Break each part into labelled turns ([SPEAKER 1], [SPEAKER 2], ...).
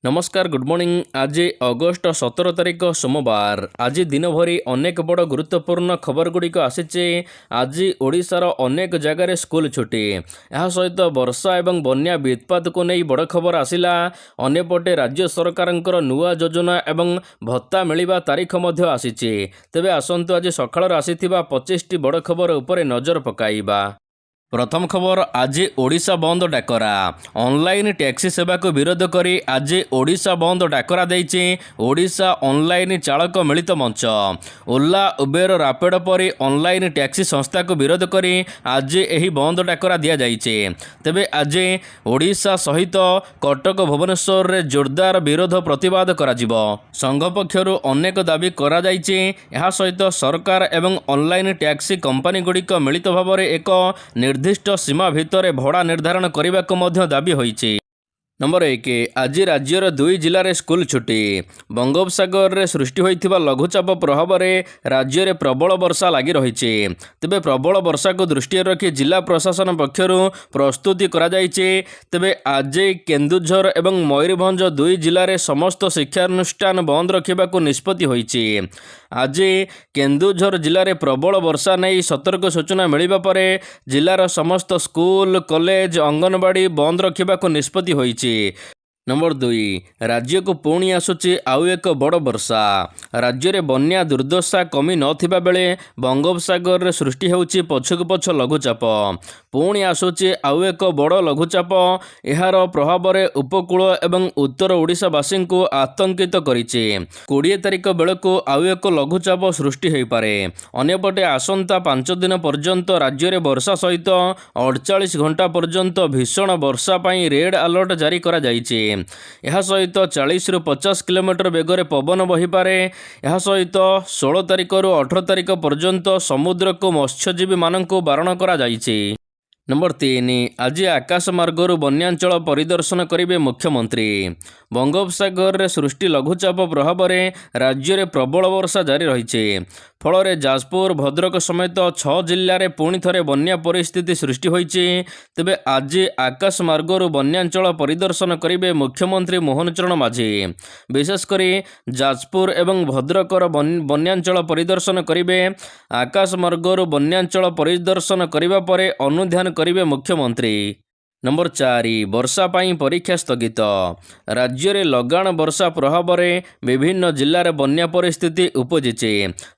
[SPEAKER 1] नमस्कार good morning. आज August 17 तारिख सोमवार। आज दिन भरी अनेक बड़ गुरुत्वपूर्ण खबर गुड़िक आसीचे। आज ओडिशार अनेक जगार स्कूल छुट्टी। यह सहित वर्षा एवं बन्या वित्पात को नहीं बड़ खबर आसिला। अन्यपटे राज्य सरकारंकर नुआ योजना एवं भत्ता मिलिबा तारीख मध्य आसीचे। तेबे आसंतु आज सकाळ आसीथिबा 25 टी बड़ खबर उपरे नजर पकाइबा। प्रथम खबर, आज ओडिशा बंद डाकरा। ऑनलाइन टैक्सी सेवा को विरोध करी आज ओडिशा बंद डाकरा देइचे ओडिशा ऑनलाइन चालक मिलित मंच। ओला, उबेर, रैपिड परी ऑनलाइन टैक्सी संस्था को विरोध करी आज यही बंद डाकरा दिया जाइचे। तेबे आज ओडिशा सहित कटक, भुवनेश्वर रे जोरदार विरोध प्रतिवाद करा जिवो। संघ पक्षरु अनेक दाबी करा जाइचे। यह सहित सरकार एवं ऑनलाइन टैक्सी कंपनी गुड़िक मिलित भाव में एक निर्दिष्ट सीमा भितर भड़ा निर्धारण करने को दाबी होइछि। नंबर 1, आज राज्यर 2 जिले स्कूल छुट्टी। बंगोपसागर रे सृष्टि होइथिबा लघुचाप प्रभाव में राज्य में प्रबल वर्षा लगी रही। तेबे प्रबल वर्षा को दृष्टि रखी जिला प्रशासन पक्षर प्रस्तुति करा जाइछे। तेबे आज केन्दुझर एवं मयूरभंज 2 जिले समस्त शिक्षानुष्ठान बंद रखा निष्पत्ति होइछि। आज केन्दुझर जिले में प्रबल वर्षा नहीं सतर्क सूचना मिलिबा परे जिलार समस्त स्कूल, कॉलेज, अंगनवाड़ी बंद रखा निष्पत्ति होइछि। नंबर 2, राज्य को पुणी आसुची आउ एक बड़ वर्षा। राज्य में बन्या दुर्दशा कमी नथिबा बेले बंगोपसागर रे सृष्टि होउची पछक पछ लघुचाप। पुणी आसुची आउ एक बड़ लघुचाप। एहार प्रभाव में उपकूल एवं उत्तर ओडिशावासी को आतंकित करिछि। 20 तारिख बेलू आउ एक लघुचाप सृष्टि हो पारे। अन्यपटे आसंता 5 दिन पर्यंत राज्य में वर्षा सहित 48 घंटा पर्यंत भीषण वर्षा पाई रेड अलर्ट जारी करा जाइछि। यह सहित 40 ରୁ 50 किलोमीटर बेगर पवन बहीपे। यह सहित 16 तारिख ରୁ 18 तारिख पर्यंत समुद्र को मत्स्यजीवी मानक बारण करा जाइछि। नंबर 3, आज आकाश मार्गरू बन्यांचल परिदर्शन करेंगे मुख्यमंत्री। बंगोपसागर रे सृष्टि लघुचाप प्रभाव में राज्य में प्रबल वर्षा जारी रही। फल जाजपुर, भद्रक समेत 6 जिले में पुणी थे बन्या परिस्थिति सृष्टि होइछि। तेबे आज आकाश मार्गरू बन्यांचल परिदर्शन करेंगे मुख्यमंत्री मोहन चरण माझी। विशेषकर जाजपुर एवं भद्रकर बन्यांचल परिदर्शन करेंगे। आकाश मार्गरू बन्यांचल परिदर्शन करने पर अनुध्यान करेंगे मुख्यमंत्री। नंबर 4, वर्षा पाई परीक्षा स्थगित। राज्य में लगाण वर्षा प्रभाव में विभिन्न जिले में बन्या परिस्थिति उपजिछि।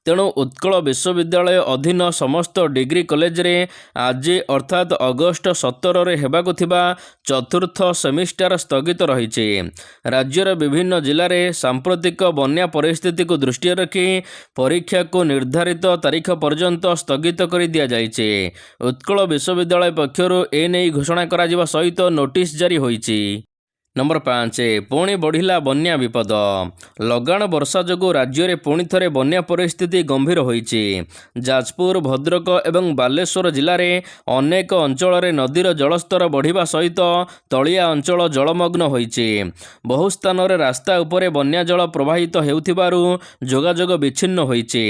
[SPEAKER 1] तेणु उत्कल विश्वविद्यालय अधीन समस्त डिग्री कॉलेज रे आज अर्थात अगस्ट 17 रे हेबाकु थिबा चतुर्थ सेमिस्टर स्थगित रही। राज्यर विभिन्न जिले में सांप्रतिक बन्या परिस्थिति को दृष्टि रखी परीक्षा को निर्धारित तारीख पर्यंत स्थगित कर दिया जाइछे। उत्कल विश्वविद्यालय पक्षर एने घोषणा करा सहित नोटिस जारी होइछि। नंबर 5, पुणी बढ़िला बन्या विपद। लगाण वर्षा जोगु राज्य में पुणी थे बन्या परिस्थिति गंभीर होइछि। जाजपुर, भद्रक एवं बालेश्वर जिले में अनेक अंचल में नदीर जलस्तर बढ़िबा सहित तलिया अंचल जलमग्न होइछि। बहु स्थान रे रास्ता उपरे बन्या जल प्रवाहित हेउथिबारु जोगाजोग विच्छिन्न होइछि।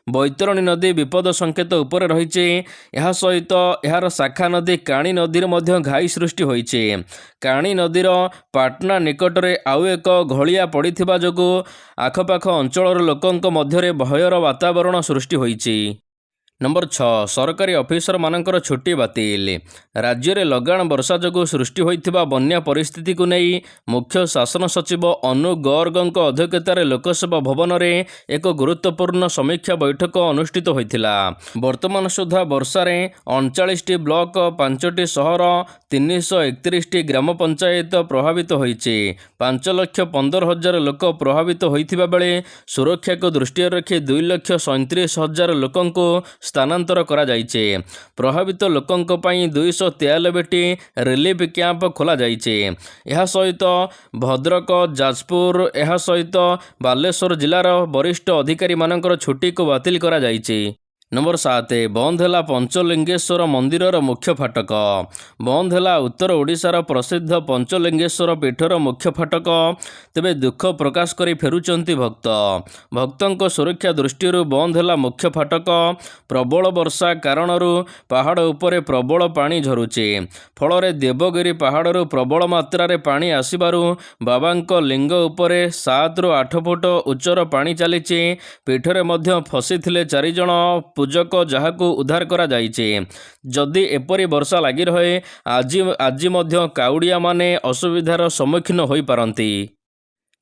[SPEAKER 1] बैतरणी नदी विपद संकेत उपरे रहिछि। यह सहित यार शाखा नदी काणी नदीर मध्य घाई सृष्टि होइछि। काणी नदीर पाटना निकट में आउ एक घलिया पड़िथिबा जोगु आखपाख अंचल लोकंक मध्यरे भयर वातावरण सृष्टि होइछि। नंबर 6, सरकारी ऑफिसर मानकर छुट्टी बातिल। राज्य में लगाण वर्षा जोगु सृष्टि होइथिबा बन्या परिस्थिति को नहीं मुख्य शासन सचिव अनु गर्गଙ୍କ अध्यक्षतार लोकसेवा भवन में एक गुरुत्वपूर्ण समीक्षा बैठक अनुष्ठित होइथिला। वर्तमान सुधा वर्षा रे 39टी ब्लॉक, 5टी सहर, 331टी ग्राम पंचायत प्रभावित होइछि। 5,15,000 लोक प्रभावित होइथिबा बेले सुरक्षा को दृष्टि रखी 2,37,000 लोकंको स्थानांतर करा जाइछे। प्रभावित लोकंक पई 293टी रिलीफ कैंप खोला जाइछे। यह सहित भद्रक, जाजपुर, यह सहित बालेश्वर जिलार वरिष्ठ अधिकारी मानकर छुट्टी को बातिल करा जाइछे। नंबर 7 बंद है पंचलिंगेश्वर मंदिर मुख्य फाटक। बंद है उत्तर ओडिशार प्रसिद्ध पंचलिंगेश्वर पीठर मुख्य फाटक। तेबे दुख प्रकाश करी फेरुचंती भक्त। भक्तों सुरक्षा दृष्टि बंद है मुख्य फाटक। प्रबल वर्षा कारण पहाड़ उपरे प्रबल पानी झरुचे। फल देवगिरी पहाड़ प्रबल मात्रा पानी आसबार बाबांको लिंग उपरे 7 ରୁ 8 फुट उच्चर पानी चलीचे। पीठरे मध्य फसी 4 जण पूजक जहाकू उद्धार करा जाइछे। जदि एपरी वर्षा लगी रहे आज मध्य काउड़िया माने असुविधार सम्मुखीन होई पारंती।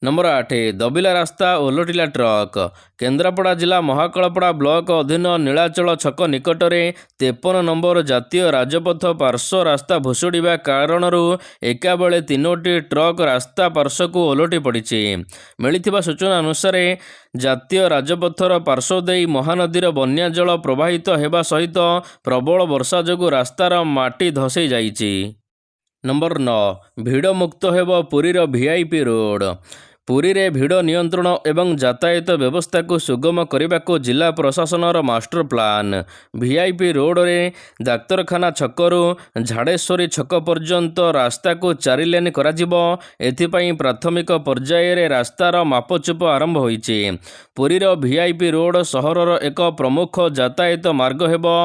[SPEAKER 1] नंबर 8 दबिला रास्ता ओलटिला ट्रक। केन्द्रापड़ा जिला महाकालपड़ा ब्लॉक अधीन नीलाचल छक निकटरे 53 नंबर जातीय राजपथ पार्श्व रास्ता भुशुड़ा कारण एका बेले 3टी ट्रक रास्ता पार्श्व को ओलटि पड़ी। मिलिथिबा सूचना अनुसार जातीय राजपथर पार्श्व देई महानदीर बन्या जल प्रवाहित हेबा सहित प्रबल वर्षा जोगु रास्तार माटी धसई जाइछि। नंबर 9 भिड़ मुक्त हेब पुरीर वीआईपी रोड। पुरी रे भिड़ नियंत्रण एवं यातायात व्यवस्था को सुगम करने को जिला प्रशासनर मास्टर प्लान। वीआईपी रोड रे डाक्तरखाना छकरू झाड़ेश्वरी छक पर्यंत रास्ता को 4 लेन कराजिबो। एथिपाई प्राथमिक पर्याय रे रास्तार मापचुप आरंभ होईचे। पुरीर वीआईपी रोड सहरर एक प्रमुख यातायात मार्ग हेबो।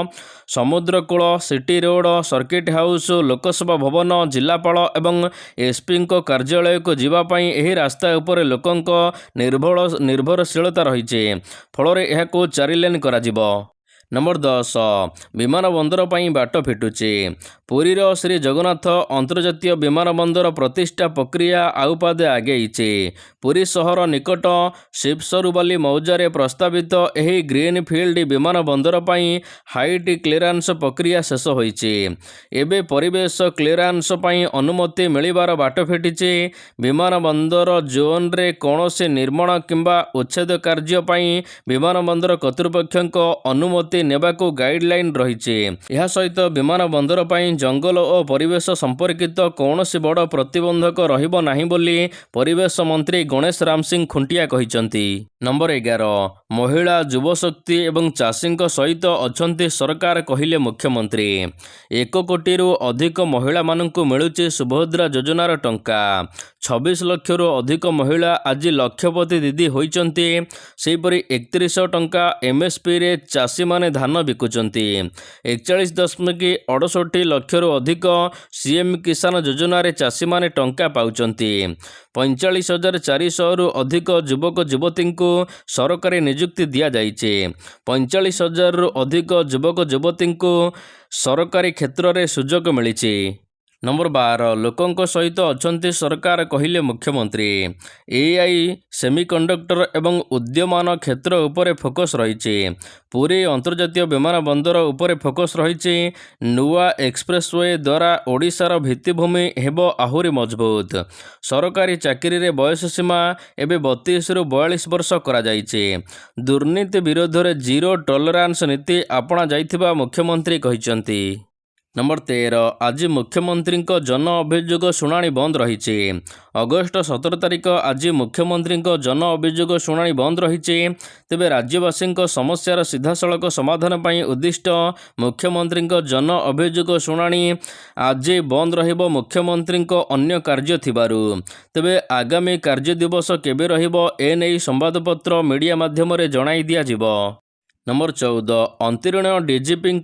[SPEAKER 1] समुद्रकूल सिटी रोड सर्किट हाउस लोकसभा भवन जिलापाल एवं एसपी कार्यालय को जीवापाई एही रास्ता उपरे लोकंक निर्भरशीलता रही। फल यह 4 लेन कराजिबो। नंबर 10 विमानबंदर पर बाट फिटुचे। पुरीर श्री जगन्नाथ अंतर्जातीय विमानबंदर प्रतिष्ठा प्रक्रिया आउपादे आगेइचे। पुरी सहर निकट शिवसरुबाली मौजारे प्रस्तावित एही ग्रीनफील्ड विमानबंदर पर हाइट क्लियरेंस प्रक्रिया शेष होईचे। एबे परिवेश क्लियरेंस पर अनुमति मिलिबार बाट फिटिचे। विमानबंदर जोन रे कौनसी निर्माण किंबा उच्छेद कार्य पर विमानबंदर कर्तृपक्षक अनुमति नेबाको गाइडलाइन रही। यह सहित विमानबंदर पर जंगल और परिवेश संपर्कित कौनसी बड़ प्रतिबंधक रहिबो नाही बोली परिवेश मंत्री गणेश राम सिंह खुंटिया कहिसंती। नंबर 11 महिला युवशक्ति एवं चाषी सहित अछंती सरकार कहिले मुख्यमंत्री। 1 कोटी अधिक महिला मानकु मिलुची सुभद्रा योजनार टंका। 26 लाख अधिक महिला आज लक्षपति दीदी होइचंती। सेहीपरि 3100 टंका एमएसपी रे चाषी माने धान बिकुचंती। 41.68 लाख अधिक सीएम किसान योजना रे चाषी माने टंका पाउचंती। 45,400 रु अधिक युवक युवती को सरकारी नियुक्ति दिया जाइछे। 45,000 रु अधिक युवक युवती को सरकारी क्षेत्र में सुजोग मिली। नंबर 12 लोकों सहित अछंती सरकार कहिले मुख्यमंत्री। एआई सेमीकंडक्टर एवं उद्यमान क्षेत्र उपरे फोकस रही। पुरी अंतर्जातीय विमानबंदर उपरे फोकस रही। नुआ एक्सप्रेसवे द्वारा ओडिशार भित्तिभूमि हेबो आहुरी मजबूत। सरकारी चाकरी रे बयस सीमा एबे 32 रु 42 वर्ष करा जाइछे। दुर्नीति विरोध रे जीरो टॉलरेंस नीति अपना जाइथिबा मुख्यमंत्री कहिसंती। नंबर 13 आज मुख्यमंत्री जन अभियोग शुणाणी बंद रही। अगस्ट 17 तारिख आज मुख्यमंत्री जन अभियोग शुणाणी बंद रही। तेबे राज्यवासी समस्यार सीधासलख समाधान पर उद्दिष्ट मुख्यमंत्री जन अभियोग शुणाणी आज बंद रहिबो। मुख्यमंत्री अन्य कार्य थिबारु तेबे आगामी कार्य दिवस केबे रहिबो एनै संवादपत्र मीडिया माध्यम रे जणाई दिया जिवो। नंबर 14 अंतरीण डीजीपी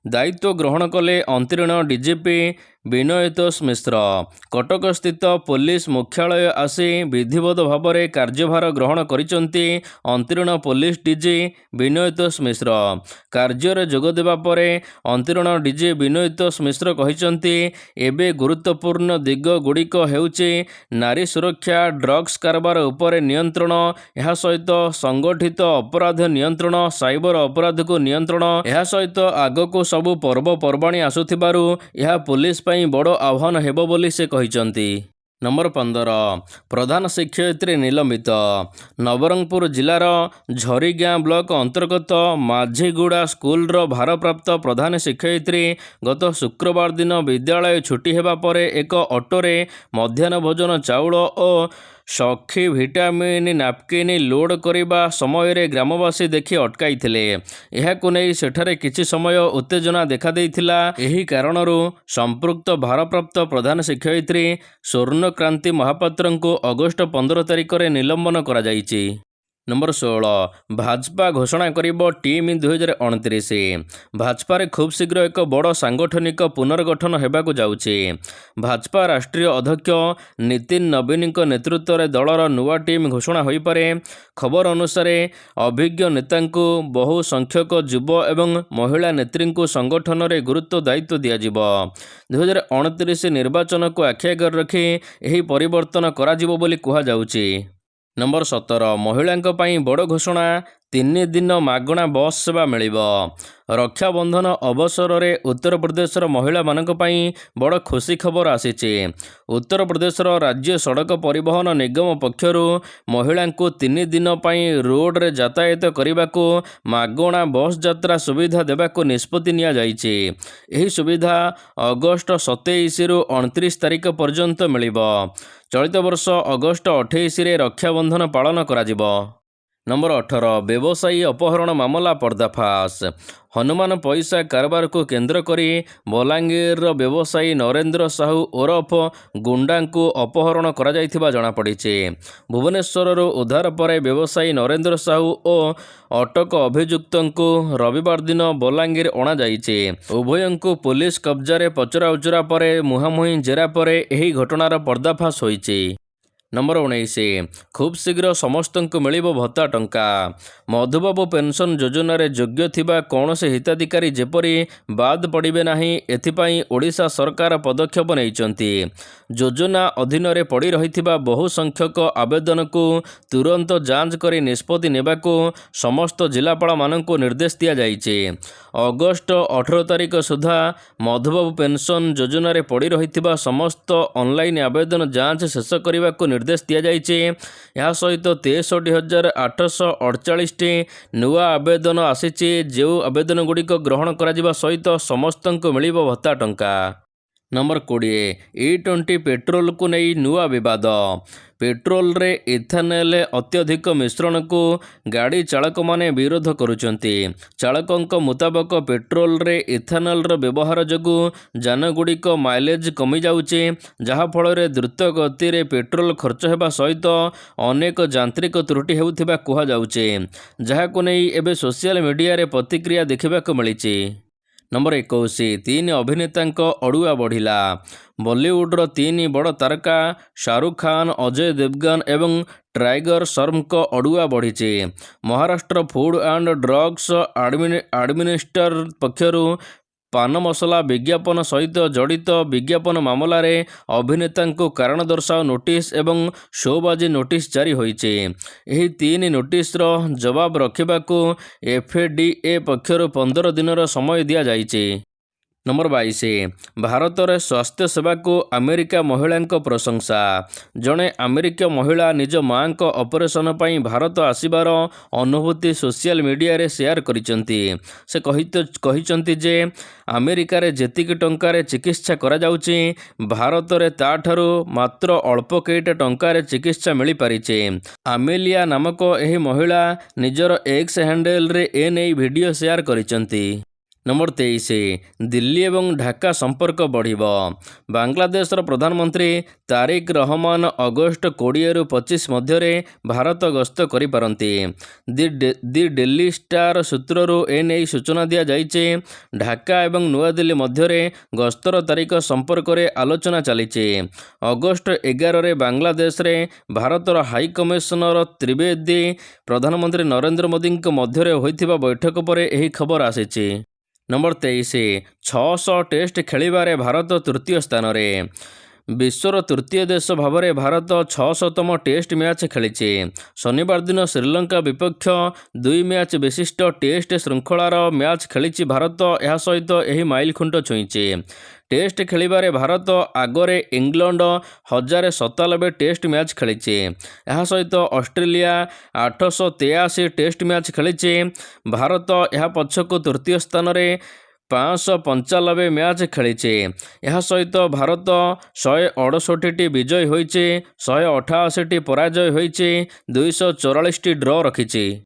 [SPEAKER 1] दायित्व ग्रहण कले अंतरीण डीजीपी विनयतोष मिश्र। कटक स्थित पुलिस मुख्यालय आसी विधिवत भाव में कार्यभार ग्रहण करिसंती अंतरीण पुलिस डीजी विनयतोष मिश्र। कार्य जोग देबा परे अंतरीण डीजी विनयतोष मिश्र कहिसंती एबे गुरुत्वपूर्ण दिग गुड़िक हेउचे नारी सुरक्षा, ड्रग्स कारबार उपरे नियंत्रण, यह सहित संगठित अपराध नियंत्रण, साइबर अपराध को नियंत्रण, यह सहित आगको सबु पर्वपर्वाणी आसुथिबारु यह पुलिस बड़ आह्वान हेबो बोली से कहिसंती। नंबर 15 प्रधान शिक्षयित्री निलंबित। नवरंगपुर जिलार झरीगाँ ब्लॉक अंतर्गत माझीगुड़ा स्कूलर भारप्राप्त प्रधान शिक्षयित्री गत शुक्रवार दिन विद्यालय छुट्टी हेबा परे एक ऑटोरे मध्याह्न भोजन चाउल और ସଖୀ ଭିଟାମିନ୍ ନାପକିନ୍ ଲୋଡ୍ କରିବା ସମୟରେ ଗ୍ରାମବାସୀ ଦେଖି ଅଟକାଇଥିଲେ। ଏହାକୁ ନେଇ ସେଠାରେ କିଛି ସମୟ ଉତ୍ତେଜନା ଦେଖାଦେଇଥିଲା। ଏହି କାରଣରୁ ସମ୍ପୃକ୍ତ ଭାରପ୍ରାପ୍ତ ପ୍ରଧାନ ଶିକ୍ଷୟିତ୍ରୀ ସ୍ୱର୍ଣ୍ଣକ୍ରାନ୍ତି ମହାପାତ୍ରଙ୍କୁ ଅଗଷ୍ଟ 15 ତାରିଖରେ ନିଲମ୍ବନ କରାଯାଇଛି। ନମ୍ବର 16 ଭାଜପା ଘୋଷଣା କରିବ ଟିମ୍ 2029। ଭାଜପାରେ ଖୁବ୍ ଶୀଘ୍ର ଏକ ବଡ଼ ସାଂଗଠନିକ ପୁନର୍ଗଠନ ହେବାକୁ ଯାଉଛି। ଭାଜପା ରାଷ୍ଟ୍ରୀୟ ଅଧ୍ୟକ୍ଷ ନିତିନ ନବୀନଙ୍କ ନେତୃତ୍ୱରେ ଦଳର ନୂଆ ଟିମ୍ ଘୋଷଣା ହୋଇପାରେ। ଖବର ଅନୁସାରେ ଅଭିଜ୍ଞ ନେତାଙ୍କୁ ବହୁ ସଂଖ୍ୟକ ଯୁବ ଏବଂ ମହିଳା ନେତ୍ରୀଙ୍କୁ ସଂଗଠନରେ ଗୁରୁତ୍ୱ ଦାୟିତ୍ୱ ଦିଆଯିବ। 2029 ନିର୍ବାଚନକୁ ଆଖି ଆଗରେ ରଖି ଏହି ପରିବର୍ତ୍ତନ କରାଯିବ ବୋଲି କୁହାଯାଉଛି। ନମ୍ବର 17 ମହିଳାଙ୍କ ପାଇଁ ବଡ଼ ଘୋଷଣା, 3 ଦିନ ମାଗଣା ବସ୍ ସେବା ମିଳିବ। ରକ୍ଷାବନ୍ଧନ ଅବସରରେ ଉତ୍ତରପ୍ରଦେଶର ମହିଳାମାନଙ୍କ ପାଇଁ ବଡ଼ ଖୁସି ଖବର ଆସିଛି। ଉତ୍ତରପ୍ରଦେଶର ରାଜ୍ୟ ସଡ଼କ ପରିବହନ ନିଗମ ପକ୍ଷରୁ ମହିଳାଙ୍କୁ 3 ଦିନ ପାଇଁ ରୋଡ଼ରେ ଯାତାୟାତ କରିବାକୁ ମାଗଣା ବସ୍ ଯାତ୍ରା ସୁବିଧା ଦେବାକୁ ନିଷ୍ପତ୍ତି ନିଆଯାଇଛି। ଏହି ସୁବିଧା ଅଗଷ୍ଟ 27ରୁ 29 ତାରିଖ ପର୍ଯ୍ୟନ୍ତ ମିଳିବ। ଚଳିତ ବର୍ଷ ଅଗଷ୍ଟ 28ରେ ରକ୍ଷାବନ୍ଧନ ପାଳନ କରାଯିବ। ନମ୍ବର 18 ବ୍ୟବସାୟୀ ଅପହରଣ ମାମଲା ପର୍ଦ୍ଦାଫାଶ। ହନୁମାନ ପଇସା କାରବାରକୁ କେନ୍ଦ୍ର କରି ବଲାଙ୍ଗୀରର ବ୍ୟବସାୟୀ ନରେନ୍ଦ୍ର ସାହୁ ଓରଫ ଗୁଣ୍ଡାଙ୍କୁ ଅପହରଣ କରାଯାଇଥିବା ଜଣାପଡ଼ିଛି। ଭୁବନେଶ୍ୱରରୁ ଉଦ୍ଧାର ପରେ ବ୍ୟବସାୟୀ ନରେନ୍ଦ୍ର ସାହୁ ଓ ଅଟକ ଅଭିଯୁକ୍ତଙ୍କୁ ରବିବାର ଦିନ ବଲାଙ୍ଗୀର ଅଣାଯାଇଛି। ଉଭୟଙ୍କୁ ପୁଲିସ କବ୍ଜାରେ ପଚରାଉଚରା ପରେ ମୁହାଁମୁହିଁ ଜେରା ପରେ ଏହି ଘଟଣାର ପର୍ଦ୍ଦାଫାଶ ହୋଇଛି। ନମ୍ବର 19 ଖୁବ୍ ଶୀଘ୍ର ସମସ୍ତଙ୍କୁ ମିଳିବ ଭତ୍ତା ଟଙ୍କା। ମଧୁବାବୁ ପେନ୍ସନ୍ ଯୋଜନାରେ ଯୋଗ୍ୟ ଥିବା କୌଣସି ହିତାଧିକାରୀ ଯେପରି ବାଦ୍ ପଡ଼ିବେ ନାହିଁ, ଏଥିପାଇଁ ଓଡ଼ିଶା ସରକାର ପଦକ୍ଷେପ ନେଇଛନ୍ତି। ଯୋଜନା ଅଧୀନରେ ପଡ଼ି ରହିଥିବା ବହୁ ସଂଖ୍ୟକ ଆବେଦନକୁ ତୁରନ୍ତ ଯାଞ୍ଚ କରି ନିଷ୍ପତ୍ତି ନେବାକୁ ସମସ୍ତ ଜିଲ୍ଲାପାଳମାନଙ୍କୁ ନିର୍ଦ୍ଦେଶ ଦିଆଯାଇଛି। ଅଗଷ୍ଟ 18 ତାରିଖ ସୁଦ୍ଧା ମଧୁବାବୁ ପେନ୍ସନ୍ ଯୋଜନାରେ ପଡ଼ି ରହିଥିବା ସମସ୍ତ ଅନଲାଇନ୍ ଆବେଦନ ଯାଞ୍ଚ ଶେଷ କରିବାକୁ ନିର୍ଦ୍ଦେଶ ଦିଆଯାଇଛି। ଏହା ସହିତ 63,848ଟି ନୂଆ ଆବେଦନ ଆସିଛି। ଯେଉଁ ଆବେଦନଗୁଡ଼ିକ ଗ୍ରହଣ କରାଯିବା ସହିତ ସମସ୍ତଙ୍କୁ ମିଳିବ ଭତ୍ତା ଟଙ୍କା। ନମ୍ବର 20 E20 ପେଟ୍ରୋଲକୁ ନେଇ ନୂଆ ବିବାଦ। ପେଟ୍ରୋଲରେ ଇଥାନଲ୍ ଅତ୍ୟଧିକ ମିଶ୍ରଣକୁ ଗାଡ଼ି ଚାଳକମାନେ ବିରୋଧ କରୁଛନ୍ତି। ଚାଳକଙ୍କ ମୁତାବକ ପେଟ୍ରୋଲରେ ଇଥାନଲ୍ର ବ୍ୟବହାର ଯୋଗୁଁ ଯାନଗୁଡ଼ିକ ମାଇଲେଜ୍ କମିଯାଉଛି, ଯାହାଫଳରେ ଦ୍ରୁତ ଗତିରେ ପେଟ୍ରୋଲ ଖର୍ଚ୍ଚ ହେବା ସହିତ ଅନେକ ଯାନ୍ତ୍ରିକ ତ୍ରୁଟି ହେଉଥିବା କୁହାଯାଉଛି, ଯାହାକୁ ନେଇ ଏବେ ସୋସିଆଲ ମିଡ଼ିଆରେ ପ୍ରତିକ୍ରିୟା ଦେଖିବାକୁ ମିଳିଛି। ନମ୍ବର 21 3 ଅଭିନେତାଙ୍କ ଅଡ଼ୁଆ ବଢ଼ିଲା। ବଲିଉଡର 3 ବଡ଼ ତାରକା ଶାହରୁଖ ଖାନ, ଅଜୟ ଦେବଗନ ଏବଂ ଟାଇଗର ଶ୍ରଫଙ୍କ ଅଡ଼ୁଆ ବଢ଼ିଛି। Maharashtra food and drugs administrator ପକ୍ଷରୁ ପାନ ମସଲା ବିଜ୍ଞାପନ ସହିତ ଜଡ଼ିତ ବିଜ୍ଞାପନ ମାମଲାରେ ଅଭିନେତାଙ୍କୁ କାରଣ ଦର୍ଶାଅ ନୋଟିସ୍ ଏବଂ ଶୋବାଜି ନୋଟିସ୍ ଜାରି ହୋଇଛି। ଏହି 3 ନୋଟିସ୍ର ଜବାବ ରଖିବାକୁ FDA ପକ୍ଷରୁ 15 ଦିନର ସମୟ ଦିଆଯାଇଛି। ନମ୍ବର 22 ଭାରତରେ ସ୍ୱାସ୍ଥ୍ୟ ସେବାକୁ ଆମେରିକା ମହିଳାଙ୍କ ପ୍ରଶଂସା। ଜଣେ ଆମେରିକୀୟ ମହିଳା ନିଜ ମାଙ୍କ ଅପରେସନ ପାଇଁ ଭାରତ ଆସିବାର ଅନୁଭୂତି ସୋସିଆଲ ମିଡ଼ିଆରେ ସେୟାର କରିଛନ୍ତି। ସେ କହିଛନ୍ତି ଯେ ଆମେରିକାରେ ଯେତିକି ଟଙ୍କାରେ ଚିକିତ୍ସା କରାଯାଉଛି, ଭାରତରେ ତାଠାରୁ ମାତ୍ର ଅଳ୍ପ କେଇଟା ଟଙ୍କାରେ ଚିକିତ୍ସା ମିଳିପାରିଛି। ଆମେଲିଆ ନାମକ ଏହି ମହିଳା ନିଜର ଏକ୍ସ ହ୍ୟାଣ୍ଡେଲରେ ଏନେଇ ଭିଡ଼ିଓ ସେୟାର କରିଛନ୍ତି। ନମ୍ବର 23 ଦିଲ୍ଲୀ ଏବଂ ଢାକା ସମ୍ପର୍କ ବଢ଼ିବ। ବାଂଲାଦେଶର ପ୍ରଧାନମନ୍ତ୍ରୀ ତାରିକ ରହମାନ ଅଗଷ୍ଟ 20ରୁ 25 ମଧ୍ୟରେ ଭାରତ ଗସ୍ତ କରିପାରନ୍ତି। ଦି ଡେଲି ଷ୍ଟାର ସୂତ୍ରରୁ ଏନେଇ ସୂଚନା ଦିଆଯାଇଛି। ଢାକା ଏବଂ ନୂଆଦିଲ୍ଲୀ ମଧ୍ୟରେ ଗସ୍ତର ତାରିଖ ସମ୍ପର୍କରେ ଆଲୋଚନା ଚାଲିଛି। ଅଗଷ୍ଟ 11ରେ ବାଂଲାଦେଶରେ ଭାରତର ହାଇକମିଶନର ତ୍ରିବେଦୀ ପ୍ରଧାନମନ୍ତ୍ରୀ ନରେନ୍ଦ୍ର ମୋଦିଙ୍କ ମଧ୍ୟରେ ହୋଇଥିବା ବୈଠକ ପରେ ଏହି ଖବର ଆସିଛି। ନମ୍ବର 23 600 ଟେଷ୍ଟ ଖେଳିବାରେ ଭାରତ ତୃତୀୟ ସ୍ଥାନରେ। ବିଶ୍ୱର ତୃତୀୟ ଦେଶ ଭାବରେ ଭାରତ 600ତମ ଟେଷ୍ଟ ମ୍ୟାଚ୍ ଖେଳିଛି। ଶନିବାର ଦିନ ଶ୍ରୀଲଙ୍କା ବିପକ୍ଷ 2 ମ୍ୟାଚ୍ ବିଶିଷ୍ଟ ଟେଷ୍ଟ ଶୃଙ୍ଖଳାର ମ୍ୟାଚ୍ ଖେଳିଛି ଭାରତ। ଏହା ସହିତ ଏହି ମାଇଲଖୁଣ୍ଟ ଛୁଇଁଛି। ଟେଷ୍ଟ ଖେଳିବାରେ ଭାରତ ଆଗରେ ଇଂଲଣ୍ଡ 1097 ଟେଷ୍ଟ ମ୍ୟାଚ୍ ଖେଳିଛି। ଏହା ସହିତ ଅଷ୍ଟ୍ରେଲିଆ 883 ଟେଷ୍ଟ ମ୍ୟାଚ୍ ଖେଳିଛି। ଭାରତ ଏହା ପଛକୁ ତୃତୀୟ ସ୍ଥାନରେ 595 ମ୍ୟାଚ୍ ଖେଳିଛି। ଏହା ସହିତ ଭାରତ 168ଟି ବିଜୟୀ ହୋଇଛି, 188ଟି ପରାଜୟ ହୋଇଛି, 244ଟି ଡ୍ର ରଖିଛି।